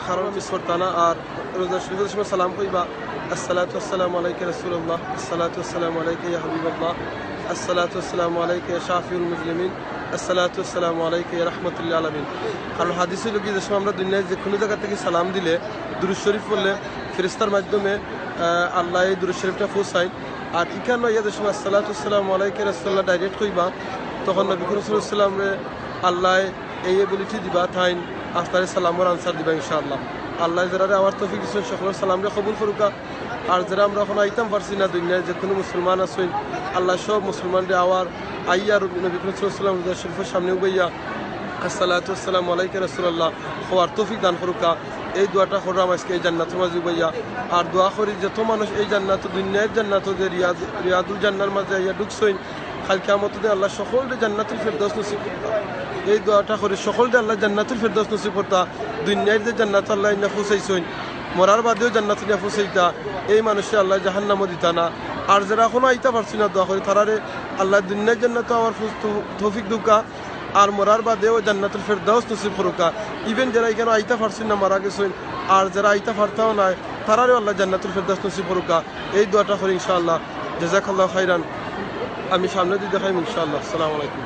খারাপ মিস করতানা আর রোজা শরীফের সময় সালাম কইবা আসসালাতু ওয়াসসালামু আলাইকা রাসূলুল্লাহ আসসালাতু ওয়াসসালামু আলাইকা ইয়া হাবিবাল্লাহ আসসালাতু ওয়াসসালামু আলাইকা ইয়া শাফিউল মুজলিমিন আসসালাতু ওয়াসসালামু আলাইকা ইয়া রাহমাতুল লিল আলামিন। কারণ হাদিসে লোক যে সময় আমরা দুনিয়ায় যে কোনো জায়গা থেকে সালাম দিলে দুরূদ শরীফ পড়লে ফেরেশতার মাধ্যমে আল্লাহ এই দুরূদ শরীফটা পৌঁছায়। আর ইখানে ইয়া যে সময় আসসালাতু ওয়াসসালামু আলাইকা রাসূলুল্লাহ ডাইরেক্ট কইবা তখন নবী করিম সাল্লাল্লাহু আলাইহি ওয়াসাল্লাম রে আল্লাহ এই বলিটি দিবা থাইন আপনার সালামের আনসার দিবা ইনশাআল্লাহ। আল্লাহ যারা আমার তৌফিক দিচ্ছেন সকলের সালামরে কবুল করুকা। আর যারা আমরা এখন আইতাম পারছি না দুনিয়ায় যে কোনো মুসলমান আছেন আল্লাহ সব মুসলমানরে আওয়ার আইয়ার নবী করিম সাল্লাল্লাহু আলাইহি ওয়াসাল্লাম রোজা শরীফের সামনে উবাইয়া আসসালাতু ওয়াসসালামু আলাইকা রাসূলুল্লাহ হওয়ার তৌফিক দান করুকা। এই দোয়াটা করলাম আজকে এই জান্নাতের মাঝে উবাইয়া। আর দোয়া করি যত মানুষ এই জান্নাত দুনিয়ার জান্নাত যে রিয়াদুল জান্নার মাঝে আইয়া ঢুকছইন কাল কিয়ামতে আল্লাহ সকলরে জান্নাতুল ফেরদৌস নসিব করতা। এই দোয়াটা করে সকলরে আল্লাহ জান্নাতুল ফেরদৌস নসিব করতা। দুনিয়ার যে জান্নাত আল্লাহ ইন্না ফুসাইছইন মরার বাদেও জান্নাত ইন্না ফুসাইতা এই মানুষে আল্লাহ জাহান্নামও দিতা না। আর যারা এখনো আইতা পারছি না দোয়া করি তারারে আল্লাহ দুনিয়ার জান্নাত আমার তৌফিক দুকা আর মরার বাদেও জান্নাতুল ফেরদৌস নসিব করুকা। ইভেন যারা এখানে আইতা পারছি না মারা গেছেন আর যারা আইতা পারতাও নাই তারারেও আল্লাহ জান্নাতুল ফেরদৌস নসিব করুকা। এই দোয়াটা করি ইনশাআল্লাহ। জাযাকাল্লাহু খাইরান। আমি সামনে দিয়ে দেখাইম ইনশাআল্লাহ। আসসালামু আলাইকুম।